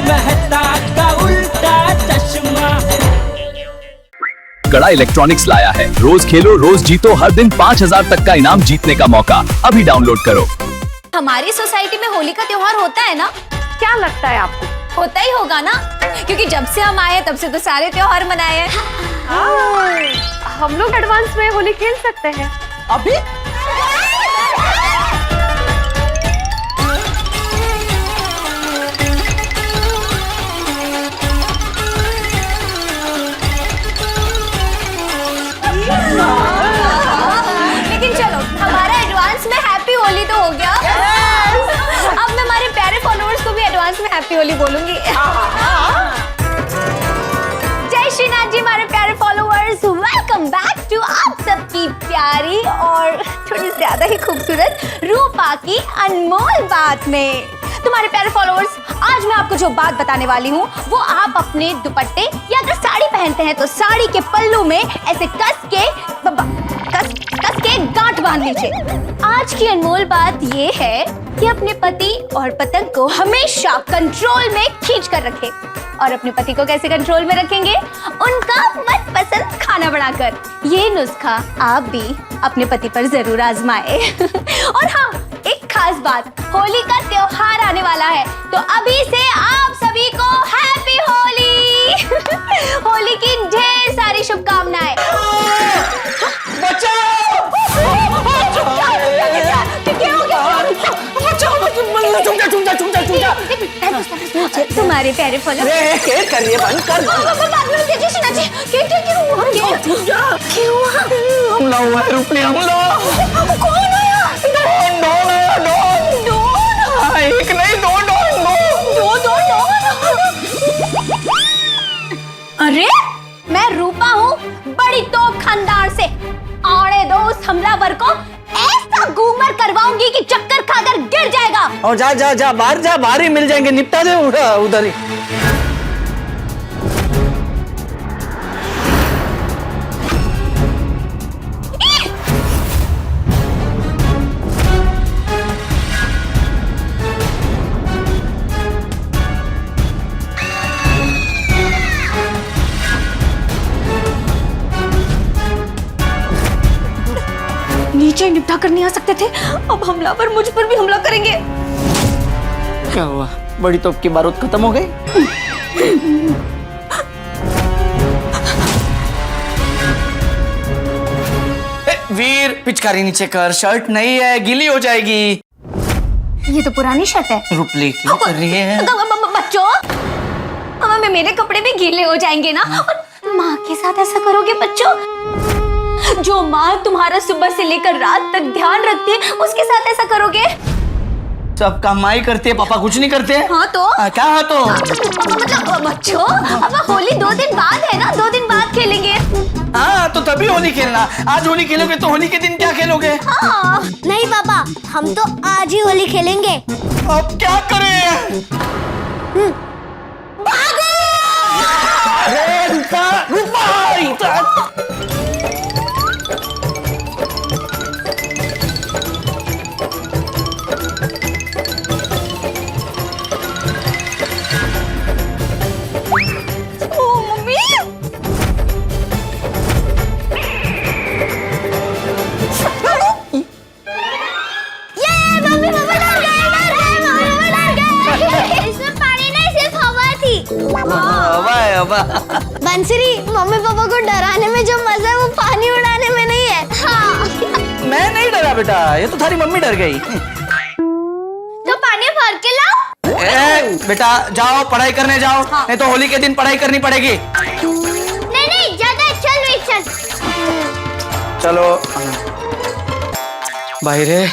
मेहता का उल्टा चश्मा। कड़ा इलेक्ट्रॉनिक्स लाया है, रोज खेलो रोज जीतो, हर दिन 5,000 तक का इनाम जीतने का मौका। अभी डाउनलोड करो। हमारी सोसाइटी में होली का त्योहार होता है ना? क्या लगता है आपको? होता ही होगा ना, क्योंकि जब से हम आए हैं तब से तो सारे त्योहार मनाए हैं। हम लोग एडवांस में होली खेल सकते हैं अभी लेकिन चलो, हमारा एडवांस में हैप्पी होली तो हो गया। अब मैं हमारे प्यारे फॉलोअर्स को भी एडवांस में हैप्पी होली बोलूंगी। जय श्रीनाथ जी हमारे प्यारे फॉलोअर्स, वेलकम बैक टू आप सबकी प्यारी और थोड़ी ज्यादा ही खूबसूरत रूपा की अनमोल बात में। तुम्हारे प्यारे फॉलोअर्स, आज मैं आपको जो बात बताने वाली हूँ वो आप अपने दुपट्टे या अगर साड़ी पहनते हैं तो साड़ी के पल्लू में ऐसे कस के गांठ बांध लीजिए। आज की अनमोल बात ये है कि अपने पति और पतंग को हमेशा कंट्रोल में खींच कर रखें। और अपने पति को कैसे कंट्रोल में रखेंगे? उनका मनपसंद खाना बनाकर। ये नुस्खा आप भी अपने पति पर जरूर आजमाएं। और हाँ, एक खास बात, होली का त्योहार आने वाला है तो अभी से आप सभी को हैप्पी होली। होली की ढेर सारी शुभकामनाएं। तुम्हारे प्यारे फॉलो करिए बंद कर। हमला हुआ है रुपली, हमला। कौन आया? डॉन आया, डॉन। एक नहीं दो अरे मैं रूपा हूँ, बड़ी तोप खानदान से। आने दो उस हमलावर को, ऐसा घूमर करवाऊंगी कि चक्कर खाकर गिर जाएगा। और जा बाहर ही मिल जाएंगे, निपटा दे उधर ही। नीचे निपटा कर नहीं आ सकते थे, अब हमलावर मुझ पर भी हमला करेंगे। क्या हुआ? बड़ी तोप की बारूद खत्म हो गई? वीर, पिचकारी नीचे कर, शर्ट नहीं है, गीली हो जाएगी। ये तो पुरानी शर्ट है। रुपली क्यों कर रही है? बच्चों, अब मेरे कपड़े भी गीले हो जाएंगे ना। और माँ के साथ ऐसा करोगे बच्चों? जो माँ तुम्हारा सुबह से लेकर रात तक ध्यान रखती है, उसके साथ ऐसा करोगे? सब काम माई करती है, पापा कुछ नहीं करते। हाँ तो क्या हाँ तो? मतलब बच्चों, अब होली 2 दिन बाद है ना, 2 दिन बाद खेलेंगे। हाँ तो तभी होली खेलना। आज होली खेलोगे तो होली के दिन क्या खेलोगे? हाँ। नहीं पापा, हम तो आज ही होली खेलेंगे। अब क्या करें? भागो! अरे रुपा। बंसरी, मम्मी पापा को डराने में जो मजा है वो पानी उड़ाने में नहीं है। हाँ। मैं नहीं डरा बेटा, ये तो थारी मम्मी डर गई। तो पानी भर के लाओ। बेटा जाओ, पढ़ाई करने जाओ। हाँ। नहीं तो होली के दिन पढ़ाई करनी पड़ेगी। नहीं ज्यादा, चल। चलो भाई रे।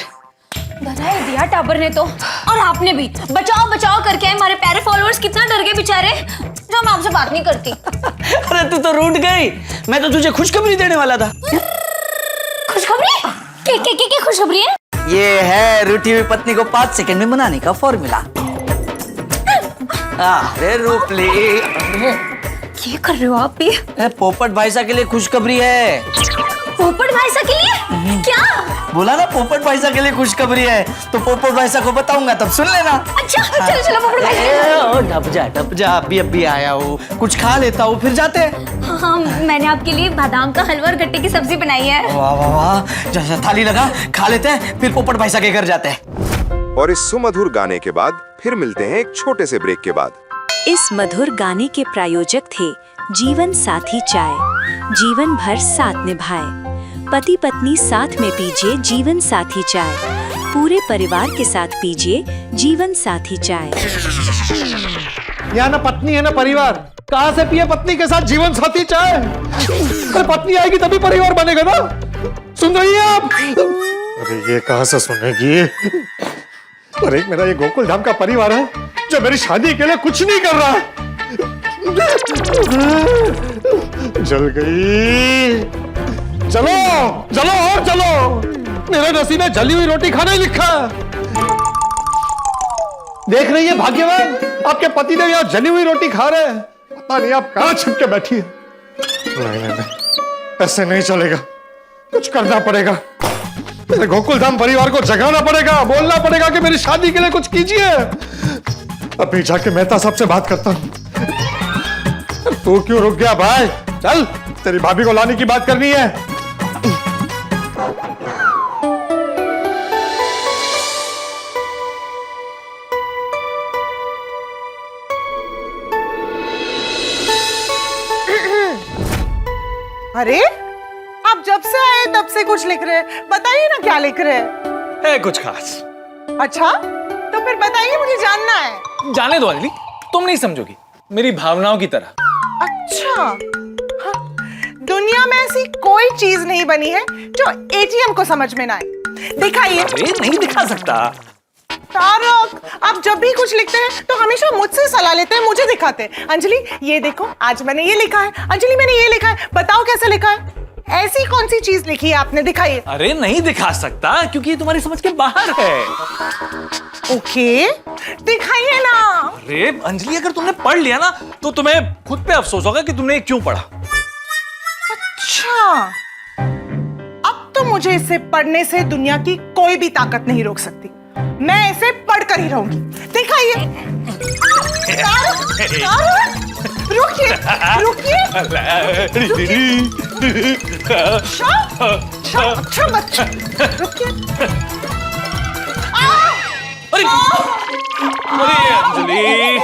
बधाई दिया टाबर ने तो, और आपने भी। बचाओ करके हमारे प्यारे फॉलोअर्स कितना डर गए बेचारे, जो मैं आपसे बात नहीं करती। अरे तू तो रूठ गई, मैं तो तुझे खुशखबरी देने वाला था। खुशखबरी? क्या खुशखबरी है? ये है रूठी हुई पत्नी को 5 सेकंड में बनाने का फॉर्मूला। अरे रूपली, ये कर रहे हो आप भी? पोपट भाईसा के लिए खुशखबरी है। पोपट भाईसा के लिए? क्या? बोला ना पोपट भाईसा के लिए खुशखबरी है, तो पोपट भाईसा को बताऊंगा तब सुन लेना। अच्छा चलो चलो पोपट भाईसा। ढप जा अभी आया हूँ, कुछ खा लेता हूँ फिर जाते हैं। हाँ मैंने आपके लिए बादाम का हलवा और गट्टे की सब्जी बनाई है। वाह वाह वाह, जैसा थाली लगा खा लेते हैं फिर पोपट भाईसा के घर जाते हैं। और इस सुमधुर गाने के बाद फिर मिलते हैं एक छोटे से ब्रेक के बाद। इस मधुर गाने के प्रायोजक थे जीवन साथी चाय। जीवन भर साथ निभाए। पति पत्नी साथ में पीजिए जीवन साथी चाय। पूरे परिवार के साथ पीजिए जीवन साथी चाय। यहाँ ना पत्नी है ना परिवार, कहाँ से पिए पत्नी के साथ जीवन साथी चाय? अरे पत्नी आएगी तभी परिवार बनेगा ना। सुन रही हैं आप? अरे ये कहाँ से सुनेगी? और एक मेरा ये गोकुल धाम का परिवार है जो मेरी शादी के लिए कुछ नहीं कर रहा है। जल गई। चलो चलो और चलो, मेरे नसीब में जली हुई रोटी खाने लिखा है। देख रही है भाग्यवान, आपके पति देव यहाँ जली हुई रोटी खा रहे हैं। पता नहीं आप कहाँ छिप के बैठी है। नहीं, ऐसे नहीं चलेगा, कुछ करना पड़ेगा। मेरे गोकुल धाम परिवार को जगाना पड़ेगा, बोलना पड़ेगा कि मेरी शादी के लिए कुछ कीजिए। अभी जाके मेहता साहब से बात करता हूँ। तू क्यों रुक गया भाई? चल, तेरी भाभी को लाने की बात करनी है। अरे आप जब से आए तब से कुछ लिख रहे हैं, बताइए ना क्या लिख रहे हैं? है कुछ खास। अच्छा तो फिर बताइए, मुझे जानना है। जाने दो अंजलि, तुम नहीं समझोगी, मेरी भावनाओं की तरह। अच्छा हाँ, दुनिया में ऐसी कोई चीज नहीं बनी है जो एटीएम को समझ में ना आए। दिखाइए। अरे नहीं दिखा सकता। तारक, आप जब भी कुछ लिखते हैं तो हमेशा मुझसे सलाह लेते हैं, मुझे दिखाते हैं। अंजलि ये देखो, आज मैंने ये लिखा है। अंजलि मैंने ये लिखा है, बताओ कैसे लिखा है? ऐसी कौन सी चीज लिखी है आपने? दिखाइए। अरे नहीं दिखा सकता क्योंकि ये तुम्हारी समझ के बाहर है। ओके दिखाइए ना। अरे अंजलि, अगर तुमने पढ़ लिया ना तो तुम्हें खुद पे अफसोस होगा कि तुमने क्यों पढ़ा। अच्छा, अब तो मुझे इसे पढ़ने से दुनिया की कोई भी ताकत नहीं रोक सकती। मैं इसे पढ़कर ही रहूंगी। दिखाइए। रुकिए रुकिए। रुकिए। अरे अंजलि,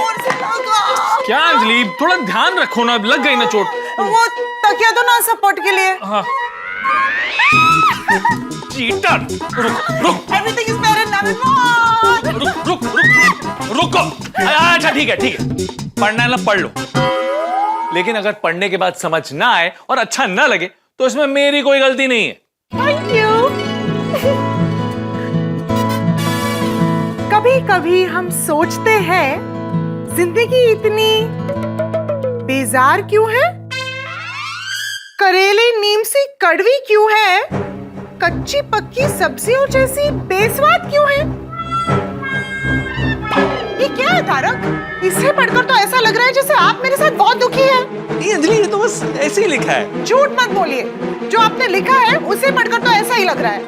क्या अंजलि, थोड़ा ध्यान रखो ना, लग गई ना चोट। वो तकिया तो ना सपोर्ट के लिए। हाँ। चीटर, रुक। Everything is better now. रुको। अच्छा ठीक है, पढ़ना है ना पढ़ लो, लेकिन अगर पढ़ने के बाद समझ ना आए और अच्छा ना लगे तो इसमें मेरी कोई गलती नहीं है। Thank you. कभी कभी हम सोचते हैं जिंदगी इतनी बेजार क्यों है, करेले नीम सी कड़वी क्यों है, कच्ची पक्की सब्जियों जैसी बेस्वाद क्यों है। ये क्या है तारक? इसे पढ़कर तो ऐसा लग रहा है जैसे आप मेरे साथ बहुत दुखी हैं। नहीं अंजलि, ये तो बस ऐसे ही लिखा है। झूठ मत बोलिए, जो आपने लिखा है उसे पढ़कर तो ऐसा ही लग रहा है।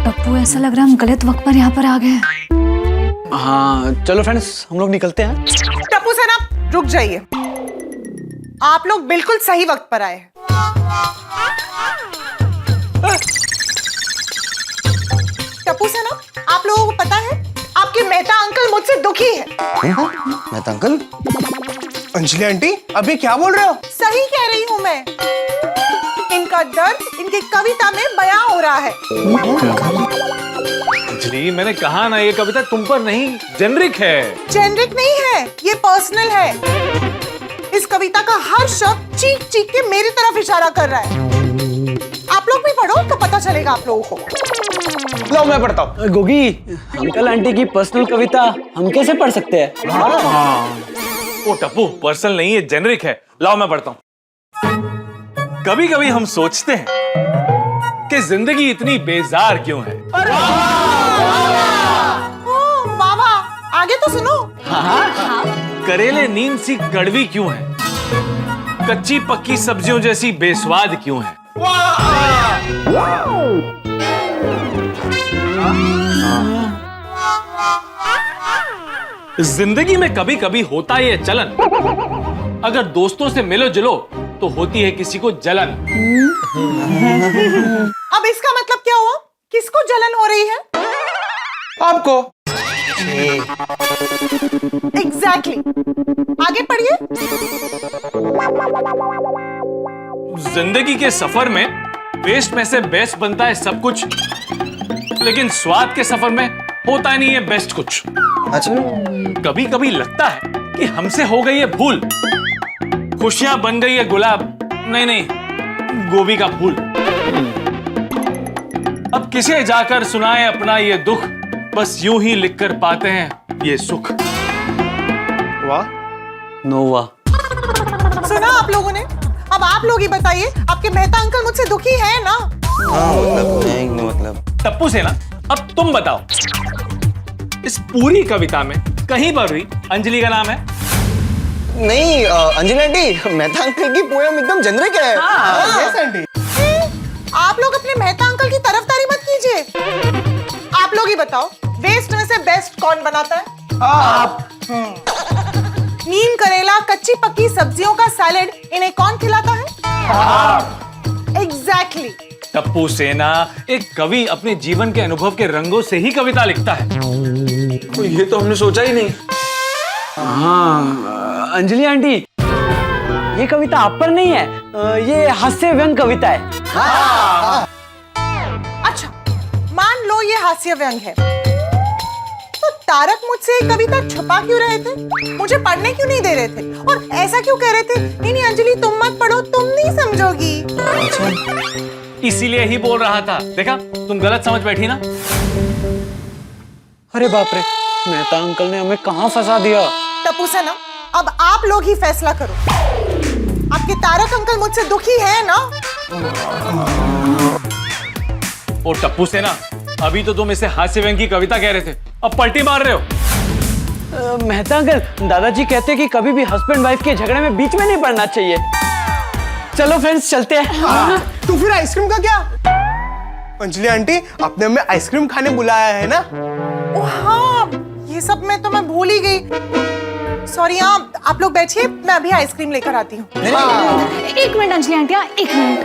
टप्पू, ऐसा लग रहा है हम गलत वक्त पर यहाँ पर आ गए। हाँ चलो फ्रेंड्स, हम लोग निकलते हैं। टप्पू सेना रुक जाइए, आप लोग बिल्कुल सही वक्त पर आए हैं। टप्पू सेना, आप लोगों को पता है आपके मेहता अंकल मुझसे दुखी है। मेहता अंकल? अंजलि आंटी अभी क्या बोल रहे हो? सही कह रही हूँ मैं, इनका दर्द इनकी कविता में बयां हो रहा है। अंजलि, मैंने कहा ना ये कविता तुम पर नहीं, जेनरिक है। जेनरिक नहीं है, ये पर्सनल है। इस कविता का हर शब्द चीख चीख के मेरी तरफ इशारा कर रहा है। आप लोग भी पढ़ो तो पता चलेगा आप लोगों को। लो मैं पढ़ता हूँ। गोगी, अंकल आंटी की पर्सनल कविता हम कैसे पढ़ सकते हैं? ओ टप्पू, पर्सनल नहीं है, जेनरिक है। लाओ मैं पढ़ता हूँ। कभी कभी हम सोचते हैं कि जिंदगी इतनी बेजार क्यों है। बाबा आगे तो सुनो। करेले नीम सी कड़वी क्यों है, कच्ची पक्की सब्जियों जैसी बेस्वाद क्यों है, जिंदगी में कभी कभी होता ये चलन, अगर दोस्तों से मिलो जुलो तो होती है किसी को जलन। अब इसका मतलब क्या हुआ? किसको जलन हो रही है? आपको। एग्जैक्टली। आगे पढ़िए। जिंदगी के सफर में वेस्ट में से बेस्ट बनता है सब कुछ, लेकिन स्वाद के सफर में होता नहीं है बेस्ट कुछ। अच्छा। कभी कभी लगता है कि हमसे हो गई है भूल, खुशियां बन गई है गुलाब, नहीं, गोभी का फूल। अब किसे जाकर सुनाए अपना ये दुख, बस यूं ही लिखकर पाते हैं ये सुख। वाह नोवा। सुना आप लोगों ने? अब आप लोग ही बताइए, आपके मेहता अंकल मुझसे दुखी है ना? मतलब टप्पू सेना, अब तुम बताओ, इस पूरी कविता में कहीं पर भी अंजलि का नाम है? नहीं अंजलि आंटी, मेहता अंकल की पोयम एकदम जेनरिक है। Yes aunty. आप लोग अपने मेहता अंकल की तरफदारी मत कीजिए। आप लोग ही बताओ, वेस्ट में से बेस्ट कौन बनाता है? आप। नीम करेला कच्ची पक्की सब्जियों का सैलेड इन्हें कौन खिलाता है? एग्जैक्टली। टप्पू सेना, एक कवि अपने जीवन के अनुभव के रंगों से ही कविता लिखता है। ये तो हमने सोचा ही नहीं। हाँ अंजलि आंटी, ये कविता आप पर नहीं है, ये हास्य व्यंग कविता है। अच्छा, मान लो ये हास्य व्यंग है, तो तारक मुझसे ये कविता छुपा क्यों रहे थे? मुझे पढ़ने क्यों नहीं दे रहे थे? और ऐसा क्यों कह रहे थे, नहीं अंजलि तुम मत पढ़ो, तुम नहीं समझोगी। इसीलिए ही बोल रहा था, देखा तुम गलत समझ बैठी ना। अरे बाप रे, मेहता अंकल ने हमें कहाँ फंसा दिया। टप्पू सेना, अब आप लोग ही फैसला करो। आपके तारक अंकल मुझसे दुखी है ना? ओ टप्पू सेना, अभी तो तुम इसे हास्य व्यंग की कविता कह रहे थे, अब पलटी मार रहे हो। मेहता अंकल, दादाजी कहते हैं कि कभी भी हस्बैंड वाइफ के झगड़े में बीच में नहीं पड़ना चाहिए। चलो फ्रेंड्स चलते हैं। तो फिर आइसक्रीम का क्या? अंजलि आंटी, आपने हमें आइसक्रीम खाने बुलाया है ना? ओह हाँ, ये सब मैं तो मैं भूल ही गई। सॉरी, आप लोग बैठिए, मैं अभी आइसक्रीम लेकर आती हूँ। एक मिनट अंजलि आंटी, एक मिनट।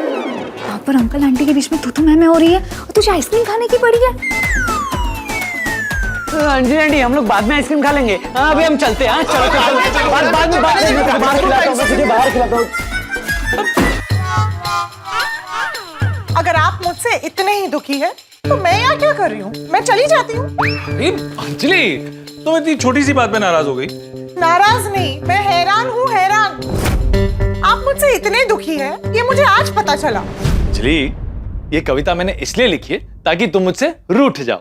यहाँ पर अंकल आंटी के बीच में तू मैं हो रही है और तुझे आइसक्रीम खाने की पड़ी है। अंजलि आंटी, हम लोग बाद में आइसक्रीम खा लेंगे। अभी हम चलते हैं। चलो बाद में बाहर खिलाता हूँ। अगर आप मुझसे इतने ही दुखी हैं, तो मैं यहाँ क्या कर रही हूँ? मैं चली जाती हूँ। अंजलि, तुम इतनी छोटी सी बात पे नाराज हो गई? नाराज नहीं, मैं हैरान हूँ, हैरान। आप मुझसे इतने दुखी हैं, ये मुझे आज पता चला। अंजलि, ये कविता मैंने इसलिए लिखी है ताकि तुम मुझसे रूठ जाओ।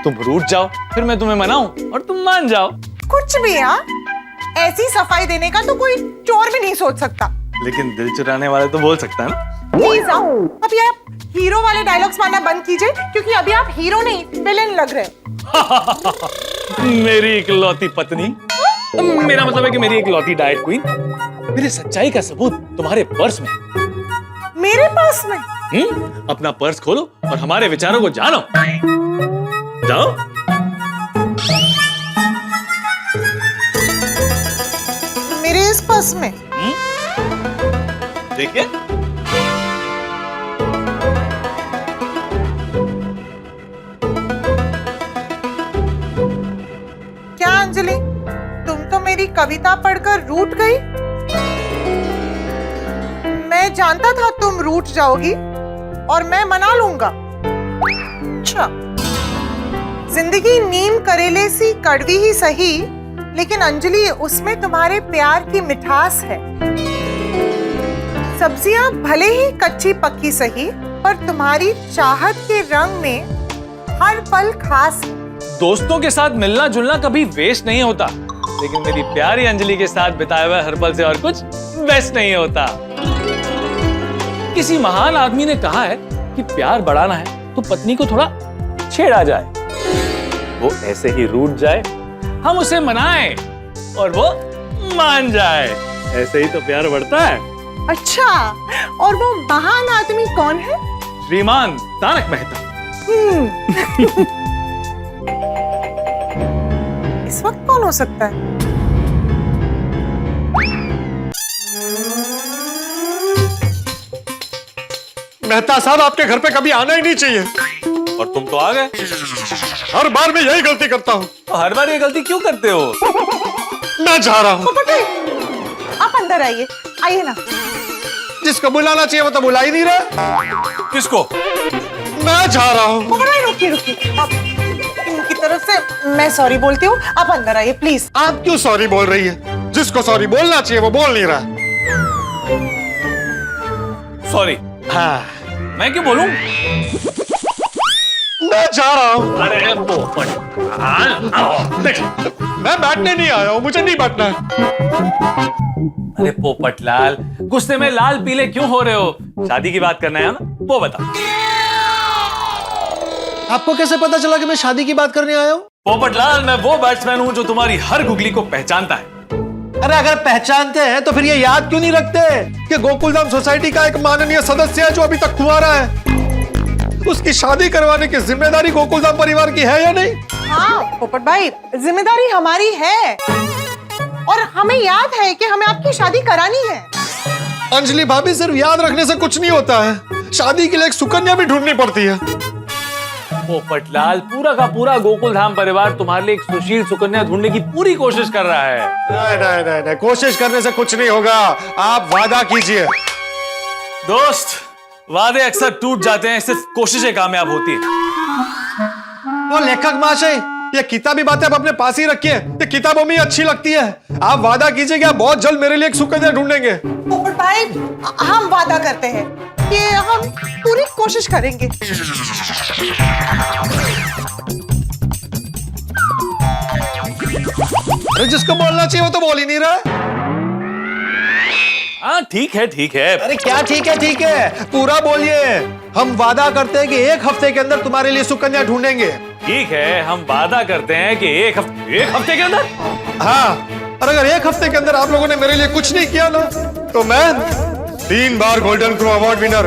तुम रूठ जाओ, फिर मैं तुम्हें मनाऊं और तुम मान जाओ। कुछ भी यार, ऐसी सफाई देने का तो कोई चोर भी नहीं सोच सकता। लेकिन दिल चुराने वाला तो बोल सकता है ना। प्लीज अभी आप हीरो वाले डायलॉग्स मारना बंद कीजिए, क्योंकि अभी आप हीरो नहीं विलेन लग रहे हैं। मेरी इकलौती पत्नी, मेरा मतलब है कि मेरी इकलौती डाइट क्वीन, मेरे सच्चाई का सबूत तुम्हारे पर्स में। मेरे पर्स में? अपना पर्स खोलो और हमारे विचारों को जानो। जाओ। मेरे इस पर्स में? देखिए। क्या अंजलि, तुम तो मेरी कविता पढ़कर रूठ गई? मैं जानता था तुम रूठ जाओगी और मैं मना लूंगा। अच्छा, जिंदगी नीम करेले सी कड़वी ही सही, लेकिन अंजलि उसमें तुम्हारे प्यार की मिठास है। सब्जियां भले ही कच्ची पक्की सही, पर तुम्हारी चाहत के रंग में हर पल खास। दोस्तों के साथ मिलना जुलना कभी वेस्ट नहीं होता, लेकिन मेरी प्यारी अंजलि के साथ बिताए हुए हर पल से और कुछ वेस्ट नहीं होता। किसी महान आदमी ने कहा है कि प्यार बढ़ाना है तो पत्नी को थोड़ा छेड़ा जाए, वो ऐसे ही रूठ जाए, हम उसे मनाएं और वो मान जाए। ऐसे ही तो प्यार बढ़ता है। अच्छा, और वो महान आदमी कौन है? श्रीमान तारक मेहता। इस वक्त कौन हो सकता है? मेहता साहब, आपके घर पे कभी आना ही नहीं चाहिए। और तुम तो आ गए। हर बार मैं यही गलती करता हूँ। तो हर बार ये गलती क्यों करते हो? मैं जा रहा हूँ। आप अंदर आइए, आइए ना। जिसको बुलाना चाहिए वो तो बुला ही नहीं रहा। किसको? मैं जा रहा हूँ। रुकिए रुकिए, आप इनकी तरफ से मैं सॉरी बोलती हूँ। आप अंदर आइए प्लीज। आप क्यों सॉरी बोल रही है? जिसको सॉरी बोलना चाहिए वो बोल नहीं रहा। सॉरी। हाँ, मैं क्यों बोलूं? मैं जा रहा हूँ। अरे पोपट, देख, मैं बैठने नहीं आया हूँ, मुझे नहीं बैठना है। अरे पोपटलाल, गुस्से में लाल पीले क्यों हो रहे हो? शादी की बात करना है ना, वो बता। आपको कैसे पता चला कि मैं शादी की बात करने आया हूँ? पोपटलाल, मैं वो बैट्समैन हूँ जो तुम्हारी हर गुगली को पहचानता है। अरे अगर पहचानते हैं तो फिर ये याद क्यों नहीं रखते कि गोकुलधाम सोसाइटी का एक माननीय सदस्य है जो अभी तक कुंवारा है। उसकी शादी करवाने की जिम्मेदारी गोकुलधाम परिवार की है या नहीं? हाँ पोपट भाई, जिम्मेदारी हमारी है और हमें याद है कि हमें आपकी शादी करानी है। अंजलि भाभी, सिर्फ याद रखने से कुछ नहीं होता है, शादी के लिए एक सुकन्या भी ढूंढनी पड़ती है। पोपटलाल, पूरा का पूरा गोकुलधाम परिवार तुम्हारे लिए एक सुशील सुकन्या ढूंढने की पूरी कोशिश कर रहा है। नहीं नहीं नहीं नहीं, कोशिश करने से कुछ नहीं होगा। आप वादा कीजिए। दोस्त, वादे अक्सर टूट जाते हैं, सिर्फ कोशिशें कामयाब होती है। वो लेखक महाशय, ये किताबी बातें आप अपने पास ही रखिए, ये किताबों में अच्छी लगती है। आप वादा कीजिए कि आप बहुत जल्द मेरे लिए एक सुकन्या ढूंढेंगे। पोपट भाई, हम वादा करते हैं कि हम पूरी कोशिश करेंगे। अरे जिसको बोलना चाहिए वो तो बोल ही नहीं रहा। हाँ ठीक है ठीक है। अरे क्या ठीक है ठीक है, पूरा बोलिए। हम वादा करते हैं कि एक हफ्ते के अंदर तुम्हारे लिए सुकन्या ढूंढेंगे। ठीक है, हम वादा करते हैं कि एक हफ्ते के अंदर। हाँ, और अगर एक हफ्ते के अंदर आप लोगों ने मेरे लिए कुछ नहीं किया ना, तो मैं 3 बार गोल्डन क्रो अवार्ड विनर,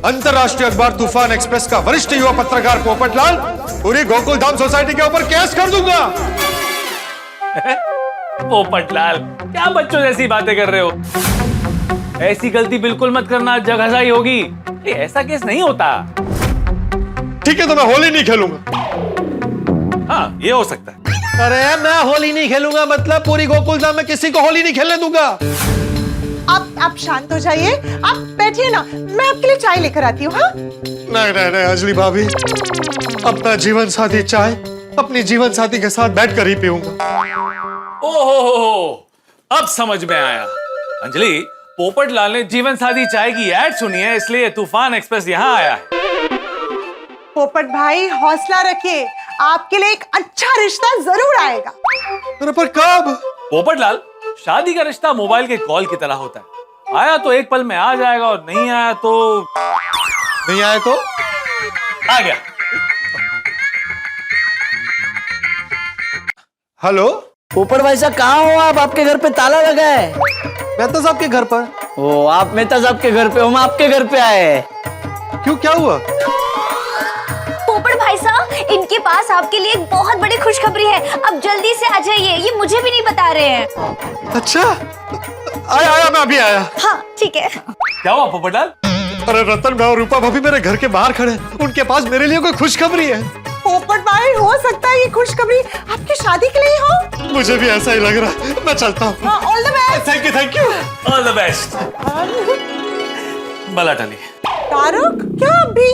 अंतरराष्ट्रीय अखबार तूफान एक्सप्रेस का वरिष्ठ युवा पत्रकार पोपटलाल पूरी गोकुलधाम सोसाइटी के ऊपर केस कर दूंगा। पोपटलाल, क्या बच्चों जैसी बातें कर रहे हो? ऐसी गलती बिल्कुल मत करना, जगहजाई होगी। ऐसा केस नहीं होता। ठीक है, तो मैं होली नहीं खेलूंगा। हाँ, ये हो सकता है। अरे मैं होली नहीं खेलूंगा मतलब पूरी गोकुलधाम में किसी को होली नहीं खेलने दूंगा। आप शांत हो जाइए, आप बैठिए ना, मैं आपके लिए चाय लेकर आती हूँ। हाँ? नहीं नहीं नहीं अंजलि भाभी, अपना जीवन साथी चाय अपनी जीवन साथी के साथ बैठकर ही पीऊंगा। ओहो, अब समझ में आया। अंजलि, पोपटलाल ने जीवन साथी चाय की ऐड सुनी है, इसलिए तूफान एक्सप्रेस यहाँ आया है। पोपट भाई, हौसला रखिए, आपके लिए एक अच्छा रिश्ता जरूर आएगा। अरे पर कब? पोपटलाल, शादी का रिश्ता मोबाइल के कॉल की तरह होता है। आया तो एक पल में आ जाएगा और नहीं आया तो आ गया। हेलो पोपट भाई साहब, कहाँ हो आप? आपके घर पे ताला लगा है। मेहता साहब के घर पर। ओ, आप मेहता साहब के घर पे, हम आपके घर पे आए हैं। क्यों, क्या हुआ? पोपट भाई साहब, इनके पास आपके लिए एक बहुत बड़ी खुशखबरी है। अब जल्दी से आ जाइए, ये मुझे भी नहीं बता रहे हैं। अच्छा, आया मैं अभी आया। हाँ ठीक है। क्या हुआ पोपटलाल? अरे रतन भाई और रूपा भाभी मेरे घर के बाहर खड़े, उनके पास मेरे लिए कोई खुशखबरी है। पोपट भाई, हो सकता है ये खुशखबरी आपकी शादी के लिए हो। मुझे भी ऐसा ही लग रहा है, मैं चलता हूँ। All the best. Thank you. All the best. बला टली। तारक, क्या अभी?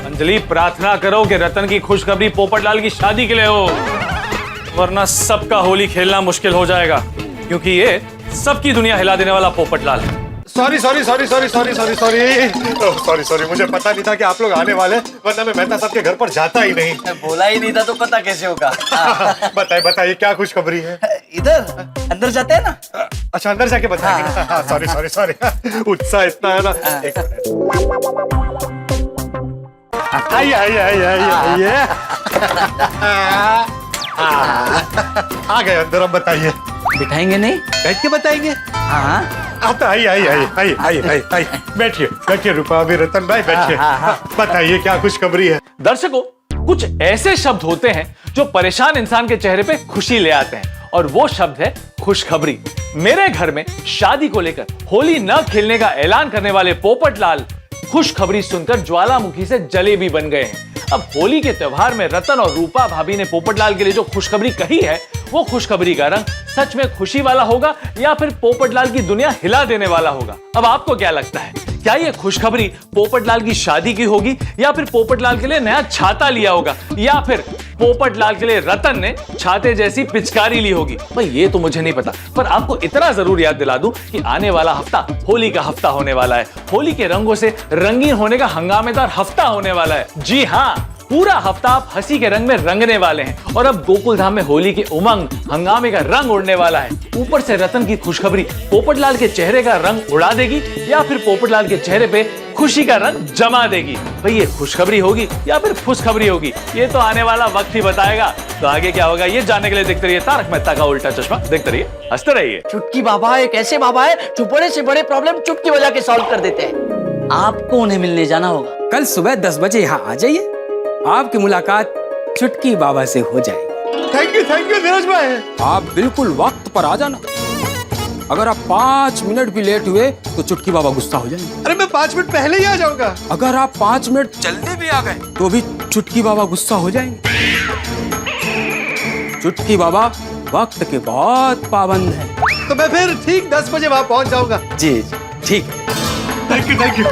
अंजलि, प्रार्थना करो कि रतन की खुशखबरी पोपटलाल की शादी के लिए हो, वरना सबका होली खेलना मुश्किल हो जाएगा, क्योंकि ये सबकी दुनिया हिला देने वाला पोपटलाल है। सॉरी, मुझे पता नहीं था कि आप लोग आने वाले, वरना मैं मेहता साहब के घर पर जाता ही नहीं। बोला ही नहीं था तो पता कैसे होगा? बताइए क्या खुशखबरी है? इधर अंदर जाते हैं ना। अच्छा, अंदर जाके बताएंगे। सॉरी, उत्साह इतना है ना। एक आइए। आ गए अंदर, अब बताइए। बिठाएंगे नहीं? बैठ के बताएंगे। हाँ, आता आई बैठिए बैठिए रूपा अभी रतन भाई बैठिए। बताइए क्या खुशखबरी है? दर्शकों, कुछ ऐसे शब्द होते हैं जो परेशान इंसान के चेहरे पे खुशी ले आते हैं, और वो शब्द है खुशखबरी। मेरे घर में शादी को लेकर होली न खेलने का ऐलान करने वाले पोपटलाल खुशखबरी सुनकर ज्वालामुखी से जलेबी बन गए हैं। अब होली के त्योहार में रतन और रूपा भाभी ने पोपटलाल के लिए जो खुशखबरी कही है, वो खुशखबरी का रंग सच में खुशी वाला होगा या फिर पोपटलाल की दुनिया हिला देने वाला होगा? अब आपको क्या लगता है, क्या ये खुशखबरी पोपटलाल की शादी की होगी, या फिर पोपटलाल के लिए नया छाता लिया होगा, या फिर पोपटलाल के लिए रतन ने छाते जैसी पिचकारी ली होगी? भाई ये तो मुझे नहीं पता, पर आपको इतना जरूर याद दिला दूं कि आने वाला हफ्ता होली का हफ्ता होने वाला है। होली के रंगों से रंगीन होने का हंगामेदार हफ्ता होने वाला है। जी हाँ, पूरा हफ्ता आप हंसी के रंग में रंगने वाले हैं। और अब गोकुल धाम में होली के उमंग हंगामे का रंग उड़ने वाला है। ऊपर से रतन की खुशखबरी पोपटलाल के चेहरे का रंग उड़ा देगी, या फिर पोपटलाल के चेहरे पे खुशी का रंग जमा देगी? भाई ये खुशखबरी होगी या फिर खुशखबरी होगी, ये तो आने वाला वक्त ही बताएगा। तो आगे क्या होगा ये जानने के लिए देखते रहिए तारक मेहता का उल्टा चश्मा। देखते रहिए, हंसते रहिए। चुटकी बाबा एक ऐसे बाबा है जो बड़े से बड़े प्रॉब्लम चुटकी बजा के सॉल्व कर देते हैं। आपको उन्हें मिलने जाना होगा। कल सुबह 10 बजे यहाँ आ जाइए, आपकी मुलाकात चुटकी बाबा से हो जाएगी। थैंक यू नीरज भाई। आप बिल्कुल वक्त पर आ जाना। अगर आप 5 मिनट भी लेट हुए तो चुटकी बाबा गुस्सा हो जाएंगे। अरे मैं 5 मिनट पहले ही आ जाऊंगा। अगर आप 5 मिनट जल्दी भी आ गए तो भी चुटकी बाबा गुस्सा हो जाएंगे। चुटकी बाबा वक्त के बहुत पाबंद हैं। तो मैं फिर ठीक 10 बजे वहां पहुंच जाऊंगा। जी ठीक। Thank you